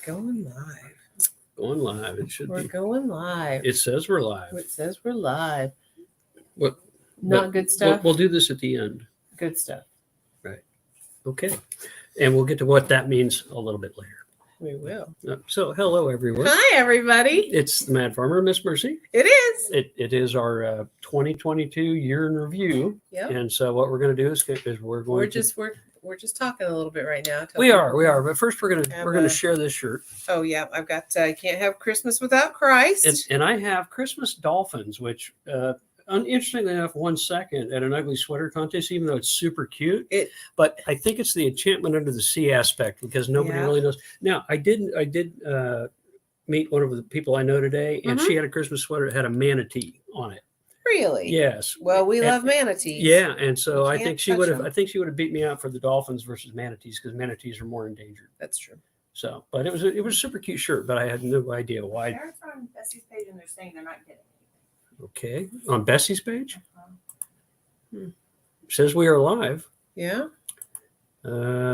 Going live. Going live. It should We're be. going live. It says we're live. It says we're live. What? Not good stuff. We'll do this at the end. Good stuff. Right. Okay. And we'll get to what that means a little bit later. We will. So, hello, everyone. Hi, everybody. It's the Mad Farmer, Miss Mercy. It is. It is our 2022 year in review. Yep. And so what we're going to do is We're just talking a little bit right now. We are. But first we're going to share this shirt. Oh yeah, I've got. Can't have Christmas without Christ. And I have Christmas dolphins, which interestingly enough, won second at an ugly sweater contest, even though it's super cute. But I think it's the enchantment under the sea aspect because nobody really knows. Now, I did meet one of the people I know today, and she had a Christmas sweater that had a manatee on it. Really? Yes. Well, we love manatees. Yeah, and so I think she would have. I think she would have beat me out for the dolphins versus manatees because manatees are more endangered. That's true. So, but it was a super cute shirt, but I had no idea why. They're on Bessie's page and they're saying they're not getting Okay, on Bessie's page, says we are live. Yeah.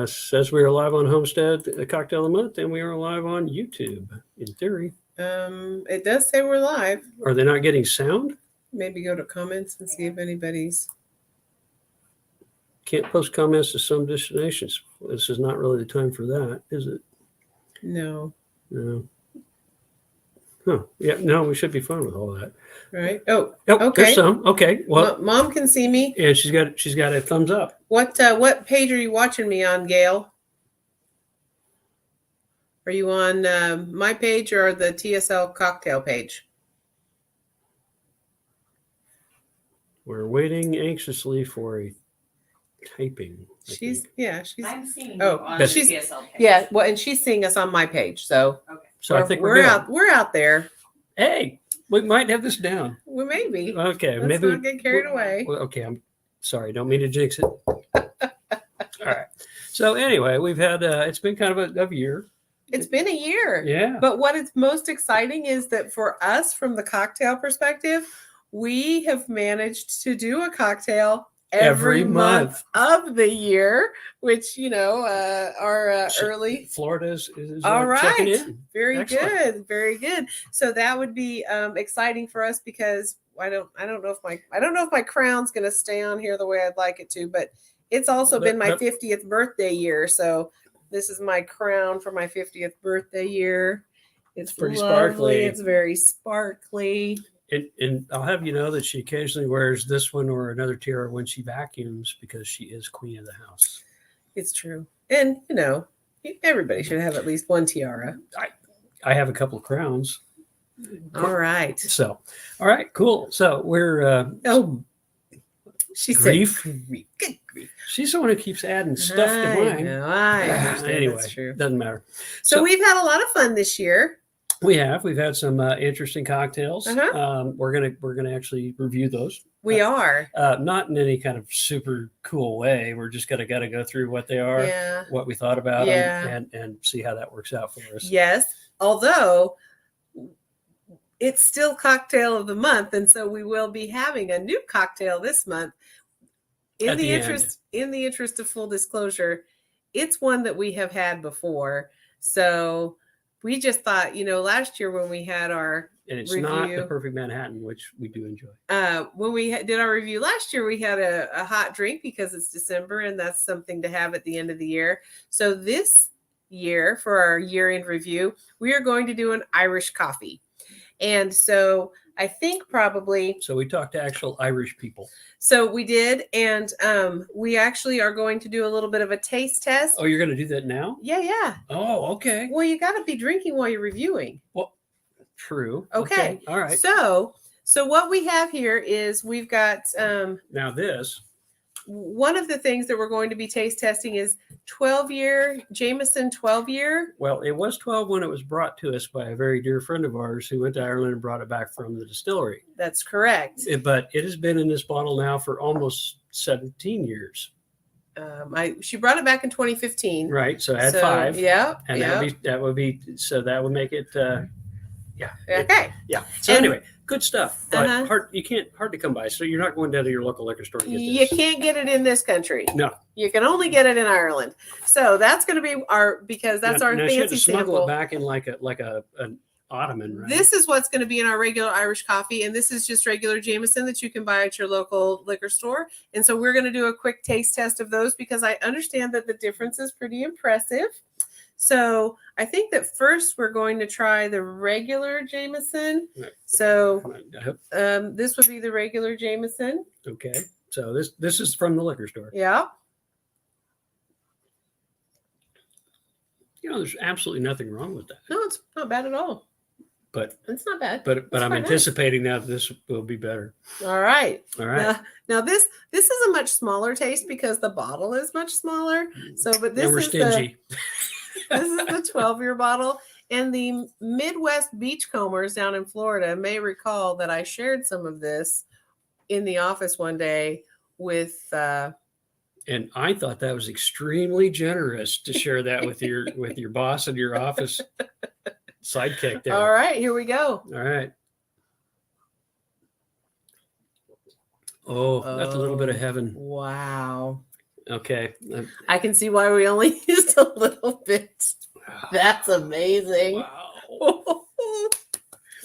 Says we are live on Homestead, the Cocktail of the Month, and we are live on YouTube. In theory, it does say we're live. Are they not getting sound? Maybe go to comments and see if anybody's. Can't post comments to some destinations. This is not really the time for that, is it? No. No. Huh. Yeah. No, we should be fine with all that. Right. Oh. Okay. There's some. Okay. Well, Mom can see me. And she's got a thumbs up. What page are you watching me on, Gail? Are you on my page or the TSL cocktail page? We're waiting anxiously for a typing. She's. I'm seeing Oh, you on the she's TSL page. yeah. Well, and she's seeing us on my page, so Okay. So I think we're out. We're out there. Hey, we might have this down. Well, maybe. Okay, Let's maybe not get carried away. Well, okay, I'm sorry. Don't mean to jinx it. All right. So anyway, we've had it's been kind of a year. It's been a year. Yeah. But what is most exciting is that for us, from the cocktail perspective, we have managed to do a cocktail every month of the year, which, are early. Florida is all right. checking in. Very Excellent. good. Very good. So that would be exciting for us because I don't know if my crown's going to stay on here the way I'd like it to, but it's also been my 50th birthday year. So this is my crown for my 50th birthday year. It's pretty lovely. sparkly. It's very sparkly. And I'll have you know that she occasionally wears this one or another tiara when she vacuums because she is queen of the house. It's true. And, everybody should have at least one tiara. I have a couple of crowns. All right. So, all right, cool. So we're she grief. said grief. Good grief. She's the one who keeps adding stuff to mine. I understand. Anyway, That's true. Doesn't matter. So we've had a lot of fun this year. We've had some interesting cocktails. We're gonna actually review those. We are not in any kind of super cool way. We're just gotta go through what they are, what we thought about them, and see how that works out for us. Yes, although it's still cocktail of the month, and so we will be having a new cocktail this month. In the interest of full disclosure, it's one that we have had before, so. We just thought, last year when we had our and it's review, not the perfect Manhattan, which we do enjoy. When we did our review last year, we had a hot drink because it's December, and that's something to have at the end of the year. So this year, for our year-end review, we are going to do an Irish coffee. And so I think probably... So we talked to actual Irish people. So we did, and we actually are going to do a little bit of a taste test. Oh, you're going to do that now? Yeah. Oh, okay. Well, you got to be drinking while you're reviewing. Well, true. Okay. All right. So what we have here is we've got... now this... One of the things that we're going to be taste testing is 12-year Jameson 12-year. Well, it was 12 when it was brought to us by a very dear friend of ours who went to Ireland and brought it back from the distillery. That's correct. But it has been in this bottle now for almost 17 years. She brought it back in 2015. Right. So add 5. Yeah. And that would be so that would make it Yeah. Okay. Yeah. So And- anyway, good stuff. But Uh-huh. hard to come by. So you're not going down to your local liquor store to get You this. can't get it in this country. No. You can only get it in Ireland. So that's going to be because that's our now she had fancy to smuggle sample. it back in like an ottoman, right? This is what's going to be in our regular Irish coffee, and this is just regular Jameson that you can buy at your local liquor store. And so we're going to do a quick taste test of those because I understand that the difference is pretty impressive. So I think that first we're going to try the regular Jameson. Right. So this would be the regular Jameson. Okay. So this is from the liquor store. Yeah. There's absolutely nothing wrong with that. No, it's not bad at all. But It's not bad. but It's I'm quite nice. anticipating now that this will be better. All right. All right. Now this is a much smaller taste because the bottle is much smaller. So, but this and we're is stingy. this is the 12-year bottle. And the Midwest Beachcombers down in Florida may recall that I shared some of this in the office one day with. And I thought that was extremely generous to share that with your boss and your office sidekick there. All right, here we go. All right. Oh, that's a little bit of heaven. Wow. Okay. I can see why we only used a little bit. That's amazing. Wow.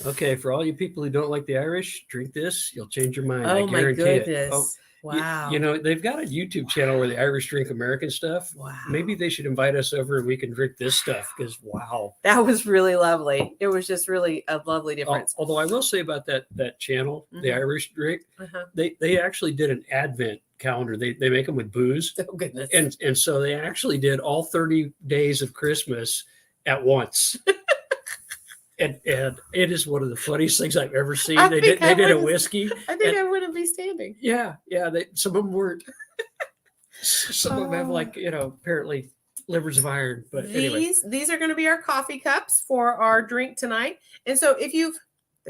Okay, for all you people who don't like the Irish, drink this. You'll change your mind. I Oh my guarantee goodness. it. Oh, Wow. they've got a YouTube channel where the Irish drink American stuff. Wow. Maybe they should invite us over and we can drink this stuff because wow. That was really lovely. It was just really a lovely difference. Although I will say about that channel, the Irish drink, Uh-huh. they actually did an Advent calendar. They make them with booze. Oh goodness. And so they actually did all 30 days of Christmas at once. and it is one of the funniest things I've ever seen. I They think I did a wouldn't- whiskey. I think I wouldn't be standing. Yeah. Some of them weren't. Some of them have apparently livers of iron. But anyway. These are going to be our coffee cups for our drink tonight. And so there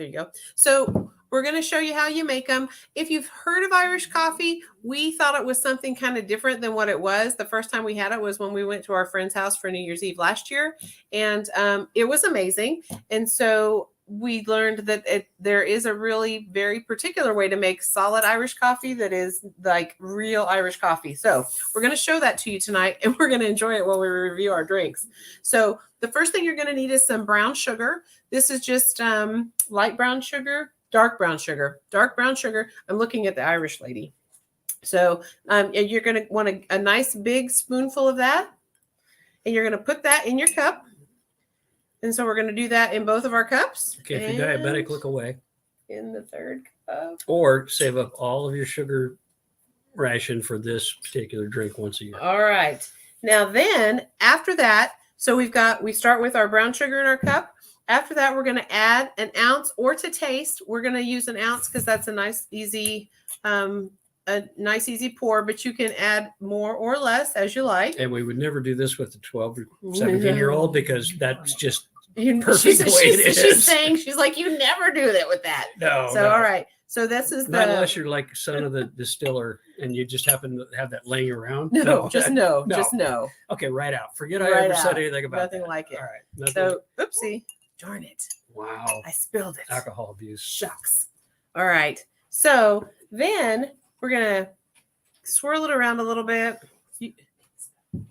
you go. So we're going to show you how you make them. If you've heard of Irish coffee, we thought it was something kind of different than what it was. The first time we had it was when we went to our friend's house for New Year's Eve last year. And it was amazing. And so we learned that there is a really very particular way to make solid Irish coffee that is like real Irish coffee. So we're going to show that to you tonight, and we're going to enjoy it while we review our drinks. So the first thing you're going to need is some brown sugar. This is just light brown sugar, dark brown sugar. I'm looking at the Irish lady. So and you're going to want a nice big spoonful of that, and you're going to put that in your cup. And so we're going to do that in both of our cups. Okay, if you're diabetic, look away. In the third cup. Or save up all of your sugar ration for this particular drink once a year. All right. Now then, after that, so we start with our brown sugar in our cup. After that, we're going to add an ounce, or to taste, we're going to use an ounce because that's a nice, easy pour, but you can add more or less as you like. And we would never do this with a 12 or 17-year-old because that's just perfect She's, the way it is. She's saying, she's like, you never do that with that. No. So, all right. So this is Not unless you're like son of the distiller and you just happen to have that laying around. Just no. Okay, right out. Forget Right I ever out. said anything about Nothing that. like it. All right. Nothing. So, oopsie. Darn it. Wow. I spilled it. Alcohol abuse. Shucks. All right. So then we're going to swirl it around a little bit.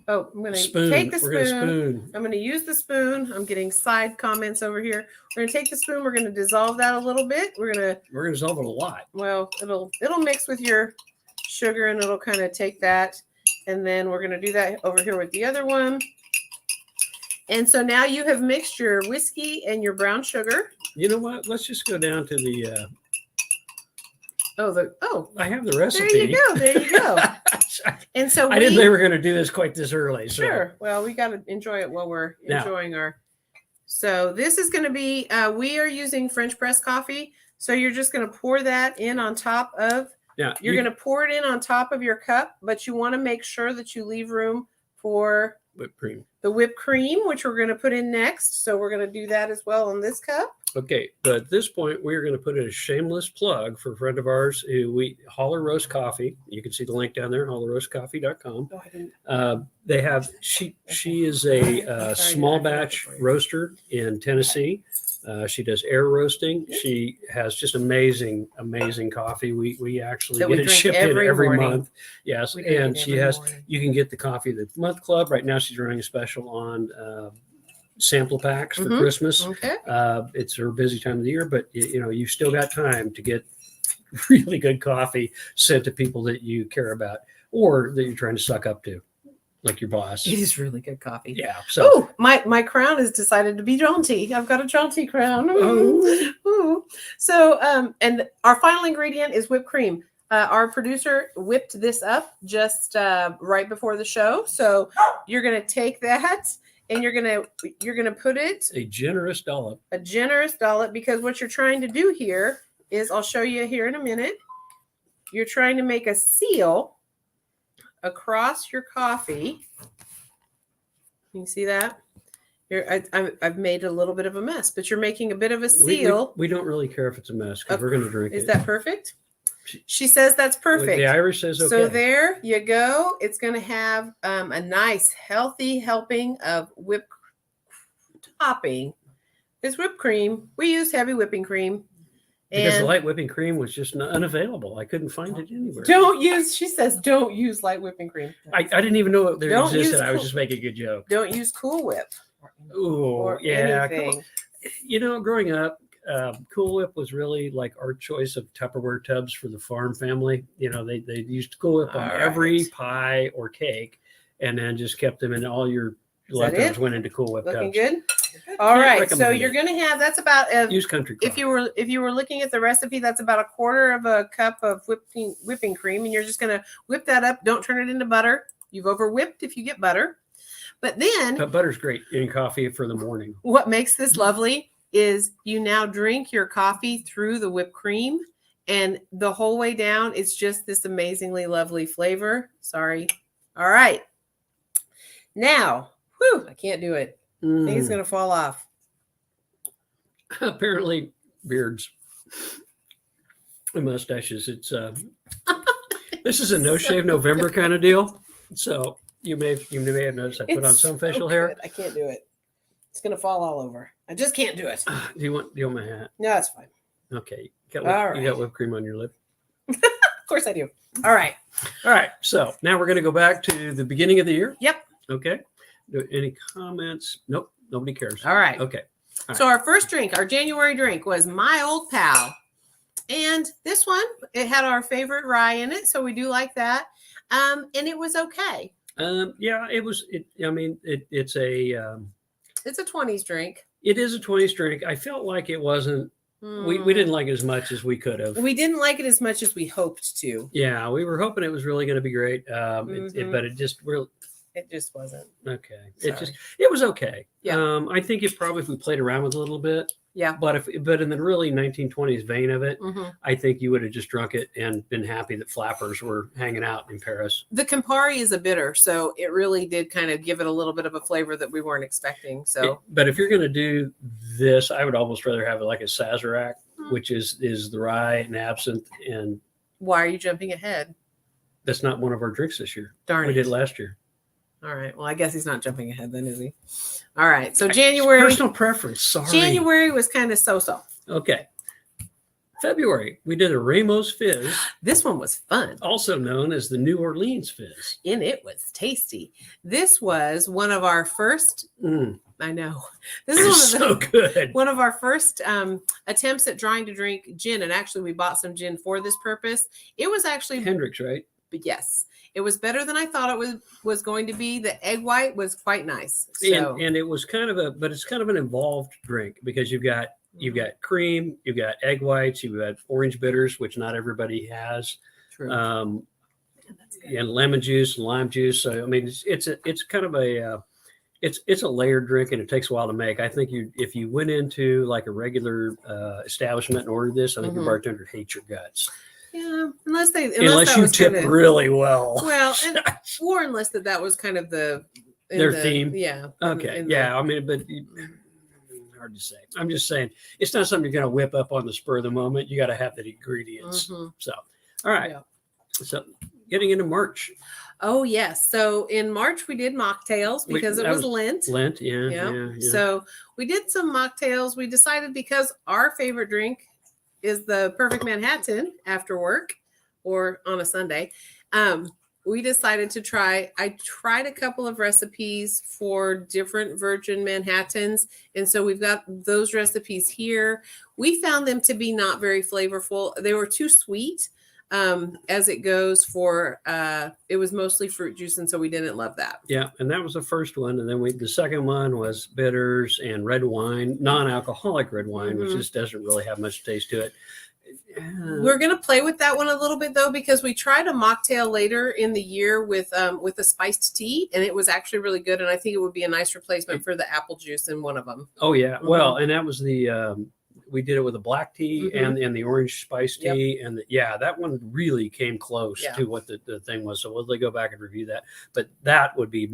I'm going to take the spoon. I'm going to use the spoon. I'm getting side comments over here. We're going to take the spoon. We're going to dissolve that a little bit. We're going to dissolve it a lot. Well, it'll mix with your sugar and it'll kind of take that. And then we're going to do that over here with the other one. And so now you have mixed your whiskey and your brown sugar. You know what? Let's just go down to the. I have the recipe. There you go. And so I didn't think we were going to do this quite this early. So. Sure. Well, we got to enjoy it while we're enjoying our. So this is going to be. We are using French press coffee. So you're just going to pour that in on top of. Yeah. You're going to pour it in on top of your cup, but you want to make sure that you leave room for whipped cream. The whipped cream, which we're going to put in next. So we're going to do that as well in this cup. Okay, but at this point, we're going to put in a shameless plug for a friend of ours who we Holler Roast Coffee. You can see the link down there, hollerroastcoffee.com. Oh, I didn't. They have she is a small batch roaster in Tennessee. She does air roasting. She has just amazing coffee. We actually That get we it drink shipped in every every morning. month. Yes, We drink and it she every has. morning. You can get the coffee of the month club right now. She's running a special on sample packs for Mhm. Christmas. Okay. It's her busy time of the year, but you've still got time to get really good coffee sent to people that you care about or that you're trying to suck up to, like your boss. It is really good coffee. Yeah. So Oh, my crown has decided to be jaunty. I've got a jaunty crown. Oh. Ooh. So, and our final ingredient is whipped cream. Our producer whipped this up just right before the show. So you're gonna take that and you're gonna put it a generous dollop. Because what you're trying to do here is, I'll show you here in a minute. You're trying to make a seal across your coffee. Can you see that? I've made a little bit of a mess, but you're making a bit of a seal. We don't really care if it's a mess because we're going to drink it. Is that perfect? She says that's perfect. The Irish says okay. So there you go. It's going to have a nice, healthy helping of whipped topping. It's whipped cream. We use heavy whipping cream. Because the light whipping cream was just unavailable. I couldn't find it anywhere. She says, don't use light whipping cream. I didn't even know it existed. I was just making a good joke. Don't use Cool Whip. Or anything. Growing up, Cool Whip was really like our choice of Tupperware tubs for the farm family. They used Cool Whip on every pie or cake, and then just kept them in all your leftovers went into Cool Whip Looking tubs. Good. All right, so recommend you're it. going to have that's about Use country club. if you were looking at the recipe, that's about a quarter of a cup of whipping cream, and you're just going to whip that up. Don't turn it into butter. You've over whipped if you get butter. But butter's great in coffee for the morning. What makes this lovely is you now drink your coffee through the whipped cream, and the whole way down, it's just this amazingly lovely flavor. Sorry. All right. Now, I can't do it. I think it's going to fall off. Apparently, beards and mustaches. It's this is a no shave November kind of deal. So you may have noticed I put on some facial hair. I can't do it. It's going to fall all over. I just can't do it. Do you want my hat? No, that's fine. Okay. You got whipped cream on your lip. Of course I do. All right. So now we're going to go back to the beginning of the year. Yep. Okay. Any comments? Nope. Nobody cares. All right. Okay. All so our first drink, our January drink, was My Old Pal. And this one, it had our favorite rye in it. So we do like that. And it was okay. Yeah, it was. It's a 20s drink. It is a 20s drink. I felt like it wasn't. We didn't like it as much as we could have. We didn't like it as much as we hoped to. Yeah, we were hoping it was really going to be great. But it just really. It just wasn't. Okay. Sorry. It was okay. Yeah. I think if we played around with it a little bit. Yeah. But in the really 1920s vein of it, I think you would have just drunk it and been happy that flappers were hanging out in Paris. The Campari is a bitter, so it really did kind of give it a little bit of a flavor that we weren't expecting. So, but if you're going to do this, I would almost rather have it like a Sazerac, which is the rye and absinthe. And why are you jumping ahead? That's not one of our drinks this year. Darn we it. did last year. All right. Well, I guess he's not jumping ahead then, is he? All right. So January. Personal preference. Sorry. January was kind of so-so. Okay. February, we did a Ramos Fizz. This one was fun. Also known as the New Orleans Fizz. And it was tasty. This was one of our first. I know. This is good. One of our first attempts at trying to drink gin. And actually, we bought some gin for this purpose. It was actually Hendrix, right? But yes. It was better than I thought it was going to be. The egg white was quite nice. So. And it was it's kind of an involved drink because you've got cream, you've got egg whites, you've got orange bitters, which not everybody has. True. And lemon juice and lime juice. So it's kind of it's a layered drink and it takes a while to make. I think if you went into like a regular establishment and ordered this, I think your bartender would hate your guts. Yeah, unless you tip really well. Well, or unless that was kind of their theme. Yeah. Okay. hard to say. I'm just saying it's not something you're going to whip up on the spur of the moment. You got to have the ingredients. So, all right. Yeah. So getting into March. Oh yes. So in March we did mocktails because it was Lent. Lent, yeah. So we did some mocktails. We decided because our favorite drink is the Perfect Manhattan after work or on a Sunday. We decided to I tried a couple of recipes for different virgin Manhattans. And so we've got those recipes here. We found them to be not very flavorful. They were too sweet as it goes for, it was mostly fruit juice. And so we didn't love that. Yeah. And that was the first one. And then the second one was bitters and red wine, non-alcoholic red wine, which just doesn't really have much taste to it. We're going to play with that one a little bit though, because we tried a mocktail later in the year with a spiced tea, and it was actually really good. And I think it would be a nice replacement for the apple juice in one of them. Oh yeah. Well, and that was we did it with a black tea and the orange spice tea. And that one really came close to what the thing was. So we'll go back and review that, but that would be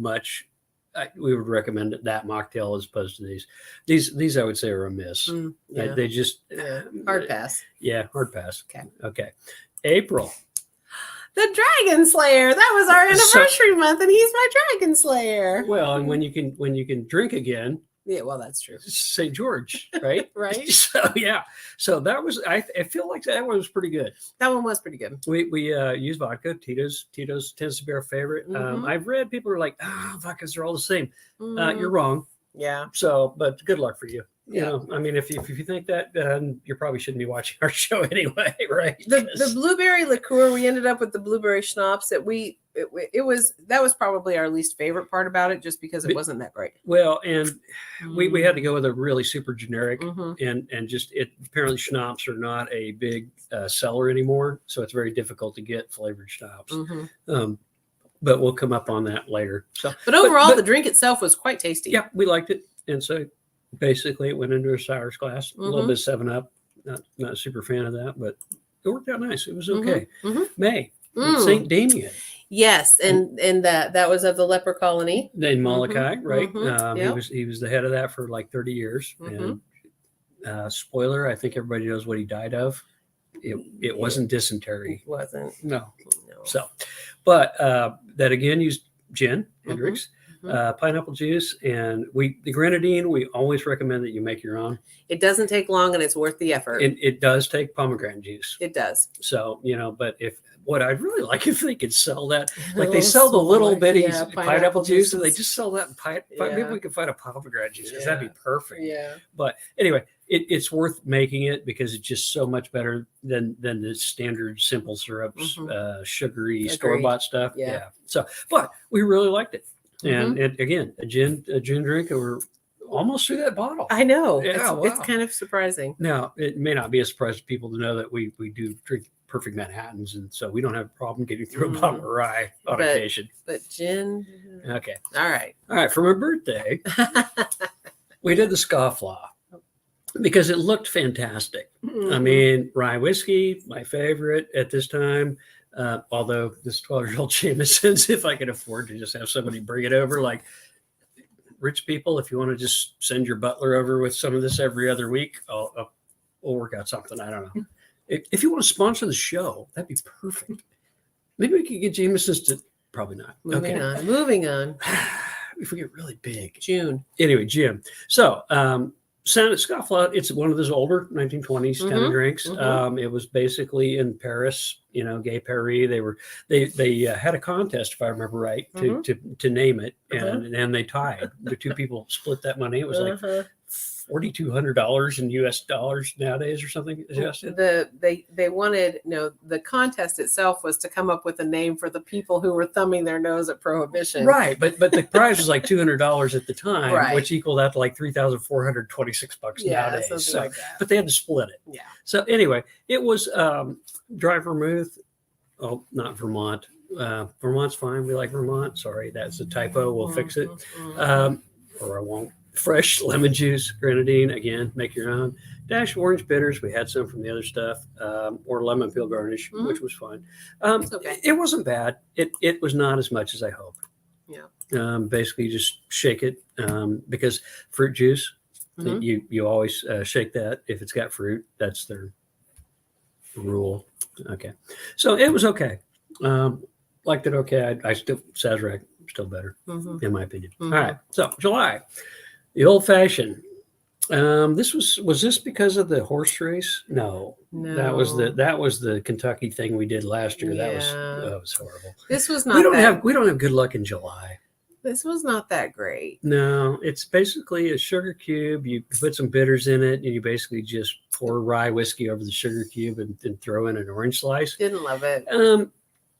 we would recommend that mocktail as opposed to these. These I would say are a miss. They just hard pass. Yeah, hard pass. Okay. April. The Dragon Slayer. That was our anniversary month, and he's my Dragon Slayer. Well, and when you can drink again. Yeah, well, that's true. St. George, right? Right. So yeah, so that was. I feel like that one was pretty good. That one was pretty good. We use vodka. Tito's tends to be our favorite. I've read people are like, vodkas are all the same. You're wrong. Yeah. So, but good luck for you. You know, I mean, if you think that, then you probably shouldn't be watching our show anyway, right? The blueberry liqueur. We ended up with the blueberry schnapps that that was probably our least favorite part about it, just because it wasn't that great. Well, and we had to go with a really super generic, and just apparently schnapps are not a big seller anymore, so it's very difficult to get flavored schnapps. But we'll come up on that later. So, but overall, the drink itself was quite tasty. Yeah, we liked it, and so basically it went into a sours glass, a little bit of 7-Up. Not a super fan of that, but it worked out nice. It was okay. May. St. Damien. Yes, and that was of the leper colony in Molokai, right? He was the head of that for like 30 years. And spoiler, I think everybody knows what he died of. It wasn't dysentery. It wasn't. No. So, but that again used gin, Hendrix, pineapple juice, and the grenadine. We always recommend that you make your own. It doesn't take long, and it's worth the effort. It does take pomegranate juice. It does. So but what I'd really like if they could sell that, like they sell the little bitty pineapple juice, and they just sell that in maybe we could find a pomegranate juice because that'd be perfect. Yeah. But anyway, it's worth making it because it's just so much better than the standard simple syrups, sugary store-bought stuff. Yeah. So, but we really liked it, and again, a gin drink, and we're almost through that bottle. I know. Yeah, it's kind of surprising. Now, it may not be a surprise to people to know that we do drink Perfect Manhattans, and so we don't have a problem getting through a bottle of rye on occasion. But gin. Okay. All right. For my birthday, we did the scofflaw because it looked fantastic. I mean, rye whiskey, my favorite at this time. Although this 12-year-old Jameson's, if I could afford to just have somebody bring it over, like rich people, if you want to just send your butler over with some of this every other week, we'll work out something. I don't know. If you want to sponsor the show, that'd be perfect. Maybe we could get Jameson's to, probably not. Moving on. If we get really big. June. Anyway, Jim. So, Scofflaw, it's one of those older 1920s kind of drinks. It was basically in Paris, Gay Paris. They had a contest, if I remember right, to name it, and they tied. The two people split that money. It was like $4,200 in US dollars nowadays or something. They wanted, the contest itself was to come up with a name for the people who were thumbing their nose at prohibition. Right. But the prize was like $200 at the time, which equaled out to like $3,426 nowadays. So, like that. But they had to split it. Yeah. So anyway, it was dry vermouth. Oh, not Vermont. Vermont's fine. We like Vermont. Sorry, that's a typo. We'll fix it. Or I won't. Fresh lemon juice, grenadine, again, make your own. Dash orange bitters. We had some from the other stuff, or lemon peel garnish, which was fine. It wasn't bad. It was not as much as I hoped. Yeah. Basically, just shake it because fruit juice, Mhm. You always shake that if it's got fruit. That's their rule. Okay, so it was okay. Liked it okay. I still Sazerac still better Mhm. in my opinion. Mhm. All right, so July, the old fashioned. This was this because of the horse race? No, that was No. the Kentucky thing we did last year. That Yeah. was horrible. This was We not don't that. have good luck in July. This was not that great. No, it's basically a sugar cube. You put some bitters in it, and you basically just pour rye whiskey over the sugar cube and throw in an orange slice. Didn't love it.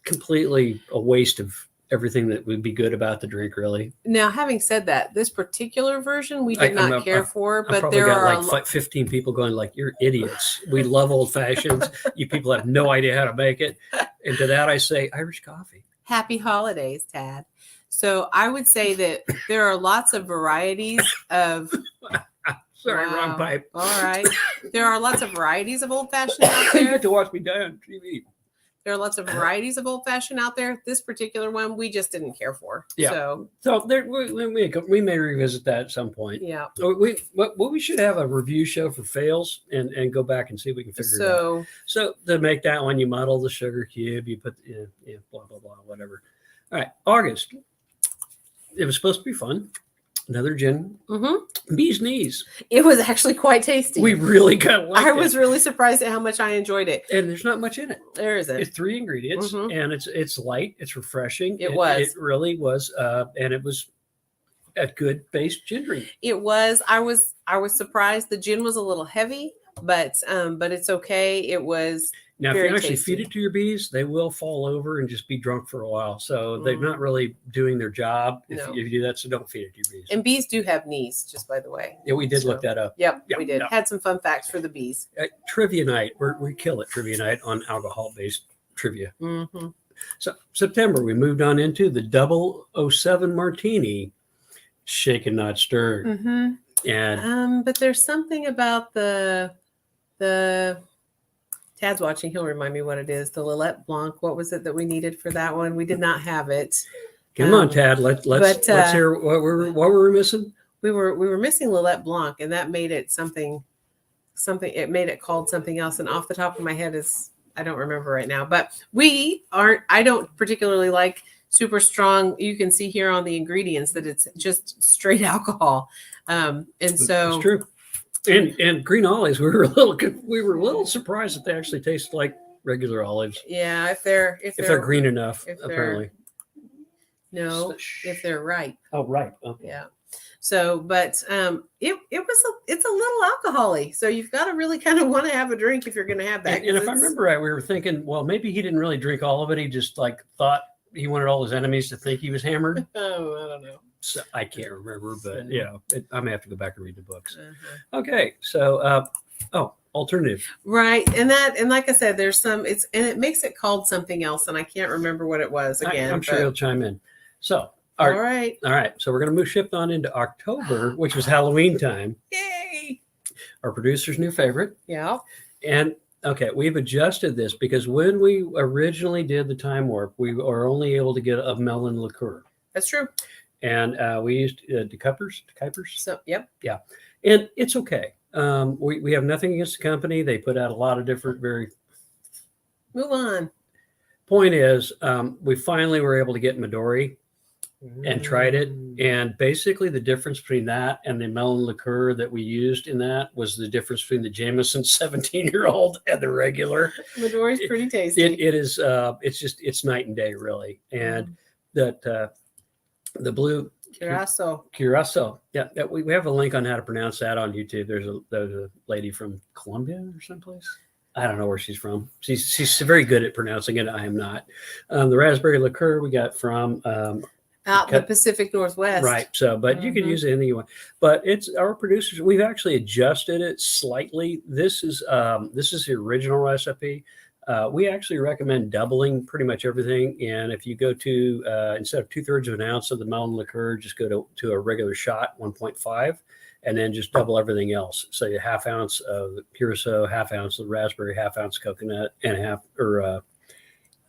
Completely a waste of everything that would be good about the drink, really. Now, having said that, this particular version we I- did I'm not a- care for, I but probably there got are like 15 people going like, "You're idiots. We love old fashions. You people have no idea how to make it." And to that I say, Irish coffee. happy holidays, Tad. So I would say that there are lots of varieties of. Sorry, Wow. wrong pipe. All right. There are lots of varieties of old fashioned out You there. get to watch me die on TV. There are lots of varieties of old fashioned out there. This particular one we just didn't care for. Yeah. So there, we may revisit that at some point. Yeah. We should have a review show for fails and go back and see if we can figure it out. So to make that one, you muddle the sugar cube, you put blah blah blah whatever. All right, August. It was supposed to be fun. Another gin. Mm-hmm. Bee's knees. It was actually quite tasty. We really got like I was really surprised at how much I enjoyed it. And there's not much in it. There isn't. It's 3 ingredients, and it's light. It's refreshing. It really was, and it was a good base gin drink. It was. I was surprised. The gin was a little heavy, but it's okay. It was. Now, if very you actually tasty. feed it to your bees, they will fall over and just be drunk for a while. So they're not really doing their job if No. you do that. So don't feed it to your bees. And bees do have knees, just by the way. Yeah, we did look that up. Yep, Yeah, we did. yeah. Had some fun facts for the bees. Trivia night. We kill it trivia night on alcohol-based trivia. Mm-hmm. So September, we moved on into the 007 Martini, shaken not stirred. Mm-hmm. And but there's something about the Tad's watching. He'll remind me what it is. The Lillet Blanc. What was it that we needed for that one? We did not have it. come on, Tad. Let's hear what were we missing. We were missing Lillet Blanc, and that made it something. It made it called something else. And off the top of my head I don't remember right now. But I don't particularly like super strong. You can see here on the ingredients that it's just straight alcohol. And so it's true. And green olives, we were a little surprised that they actually taste like regular olives. Yeah, if they're green enough, if they're- apparently. No, if they're ripe. Oh, right. Okay. Yeah. So, but it's a little alcohol-y. So you've got to really kind of want to have a drink if you're going to have that. And if I remember right, we were thinking, well, maybe he didn't really drink all of it. He just thought he wanted all his enemies to think he was hammered. Oh, I don't know. So I can't remember, but yeah, I may have to go back and read the books. Uh-huh. Okay, so alternative, right? And like I said, there's some. It makes it called something else, and I can't remember what it was again. I'm sure he'll chime in. So all right. So we're going to shift on into October, which was Halloween time. Yay! Our producer's new favorite. Yeah. And okay, we've adjusted this because when we originally did the time warp, we were only able to get a melon liqueur. That's true. And we used DeKuypers. So, yep. Yeah. And it's okay. We have nothing against the company. They put out a lot of different Move on. Point is, we finally were able to get Midori and tried it. And basically the difference between that and the melon liqueur that we used in that was the difference between the Jameson 17-year-old and the regular. Midori's pretty tasty. It is, it's night and day, really. And that, the blue Curacao. Yeah, we have a link on how to pronounce that on YouTube. There's a lady from Colombia or someplace. I don't know where she's from. She's very good at pronouncing it. I am not. The raspberry liqueur we got from out in the Pacific Northwest. Right. So, but you can use anything you want. But it's our producers. We've actually adjusted it slightly. This is the original recipe. We actually recommend doubling pretty much everything. And if you go to, instead of 2/3 of an ounce of the melon liqueur, just go to a regular shot, 1.5, and then just double everything else. So you 1/2 ounce of the Curacao, 1/2 ounce of raspberry, 1/2 ounce coconut, and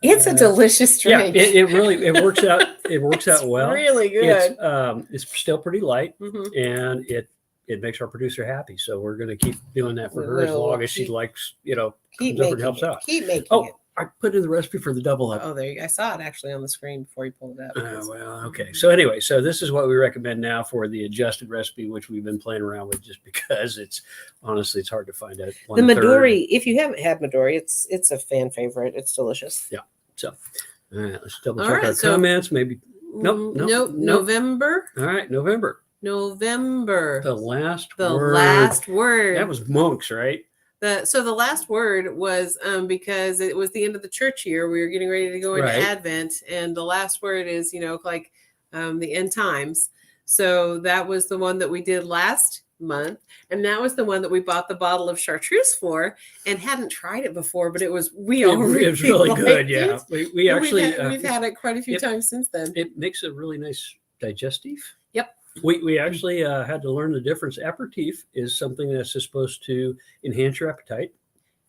it's a delicious drink. Yeah, it works out. It works out well. Really good. It's still pretty light, Mm-hmm. and it makes our producer happy. So we're going to keep doing that for We her as will long as she likes, keep comes over and helps out. Keep making Oh, it. I put in the recipe for the double up. Oh, there you go. I saw it actually on the screen before you pulled it up. Well, okay. So anyway, so this is what we recommend now for the adjusted recipe, which we've been playing around with just because it's hard to find out. The Midori, if you haven't had Midori, it's a fan favorite. It's delicious. Yeah. So, all right, let's double All check right, our so- comments. Maybe. Nope. November. All right, November. The The last word. That was monks, right? So the last word was because it was the end of the church year. We were getting ready to go into Right. Advent, and the last word is like the end times. So that was the one that we did last month, and that was the one that we bought the bottle of chartreuse for, and hadn't tried it before, but it was It was really good. Yeah, we And actually we've had it quite a few times since then. it makes a really nice digestive. Yep. We actually had to learn the difference. Aperitif is something that's supposed to enhance your appetite,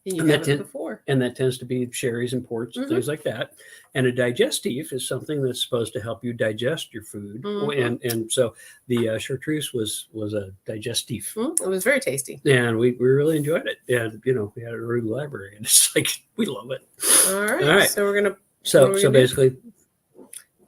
And you and had that it before. and that tends to be sherries and ports and things like that. And a digestif is something that's supposed to help you digest your food. And so the chartreuse was a digestif. It was very tasty. And we really enjoyed it. And, we had a root library, and it's like, we love it. All right. All right. So we're going to, So What are we gonna basically,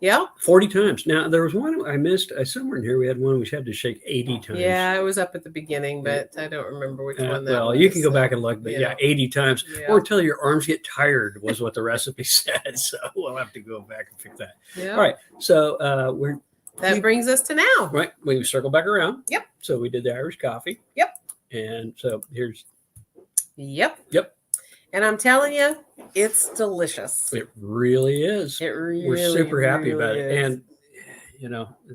yeah. 40 times. Now, there was one I missed. Somewhere in here, we had one we had to shake 80 times. Yeah, it was up at the beginning, but I don't remember which one that well, was. you can go back and look, but Yeah. 80 times. Yeah. Or until your arms get tired was what the recipe said. So we'll have to go back and fix that. Yeah. All right. So That brings us to now. right. We circle back around. Yep. So we did the Irish coffee. Yep. And so here's. Yep. Yep. And I'm telling you, it's delicious. It really is. It really, We're super happy about really it. is. And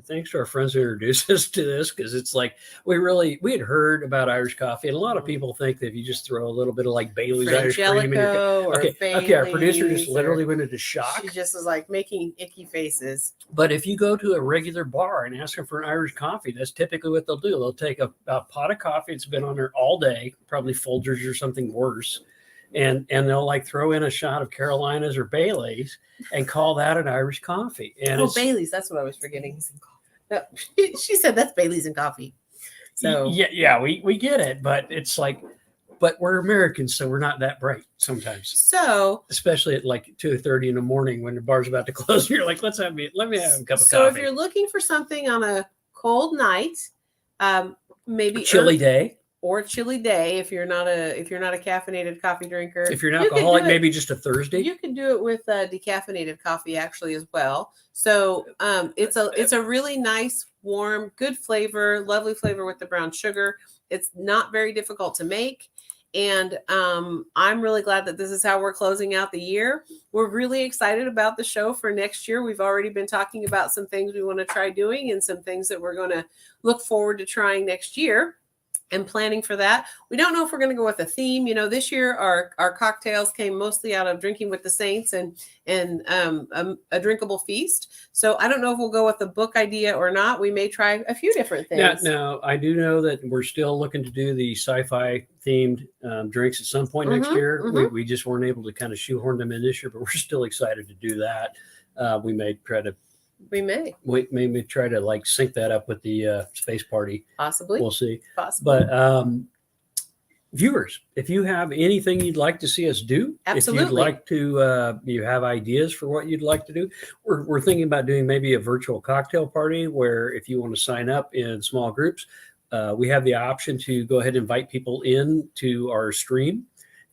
thanks to our friends who introduced us to this, because it's like we had heard about Irish coffee, and a lot of people think that if you just throw a little bit of like Bailey's Irish cream in your Frangelico or okay, our producer just Bailey's literally or- went into shock. She just was like making icky faces. But if you go to a regular bar and ask them for an Irish coffee, that's typically what they'll do. They'll take a pot of coffee that's been on there all day, probably Folgers or something worse, and they'll like throw in a shot of Carolinas or Bailey's and call that an Irish coffee. And Oh, it's, Bailey's. That's what I was forgetting. No, she said that's Bailey's and coffee. So yeah, we get it, but it's like, but we're Americans, so we're not that bright sometimes. So Especially at like 2:30 in the morning when the bar's about to close, and you're like, let me have a cup of so if coffee. you're looking for something on a cold night, maybe Chilly day. or chilly day, if you're not a caffeinated coffee drinker, If you're an you can alcoholic, do it- maybe just a Thursday. You can do it with decaffeinated coffee actually as well. So it's a really nice, warm, good flavor, lovely flavor with the brown sugar. It's not very difficult to make. And I'm really glad that this is how we're closing out the year. We're really excited about the show for next year. We've already been talking about some things we want to try doing and some things that we're going to look forward to trying next year and planning for that. We don't know if we're going to go with a theme. This year our cocktails came mostly out of Drinking with the Saints and a drinkable feast. So I don't know if we'll go with the book idea or not. We may try a few different things. Now, I do know that we're still looking to do the sci-fi themed drinks at some point next year. We just weren't able to kind of shoehorn them in this year, but we're still excited to do that. We may try to like sync that up with the space party. Possibly. We'll see. Possibly. But viewers, if you have anything you'd like to see us do, Absolutely. if you'd like to, you have ideas for what you'd like to do, we're thinking about doing maybe a virtual cocktail party where if you want to sign up in small groups, we have the option to go ahead and invite people in to our stream.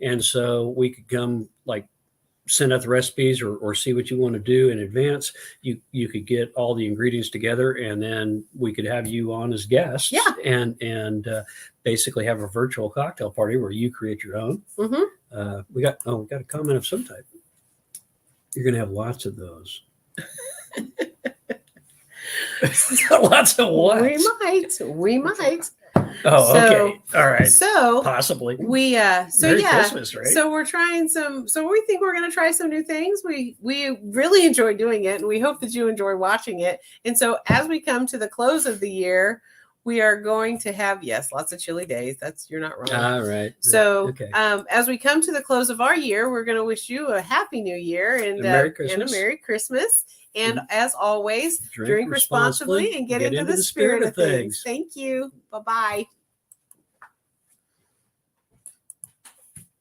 And so we could come like send out the recipes or see what you want to do in advance. You could get all the ingredients together, and then we could have you on as guests. Yeah. And basically have a virtual cocktail party where you create your own. We got a comment of some type. You're going to have lots of those. Lots of what? We might. Oh, So- okay. All right. So Possibly. we so Merry yeah. Christmas, right? So we're trying so we think we're going to try some new things. We really enjoy doing it, and we hope that you enjoy watching it. And so as we come to the close of the year, we are going to have, lots of chilly days. You're not wrong. All right. So okay. as we come to the close of our year, we're going to wish you a happy new year and A Merry and a Christmas. Merry Christmas. And as always, drink responsibly and get into the spirit of things. Thank you. Bye-bye.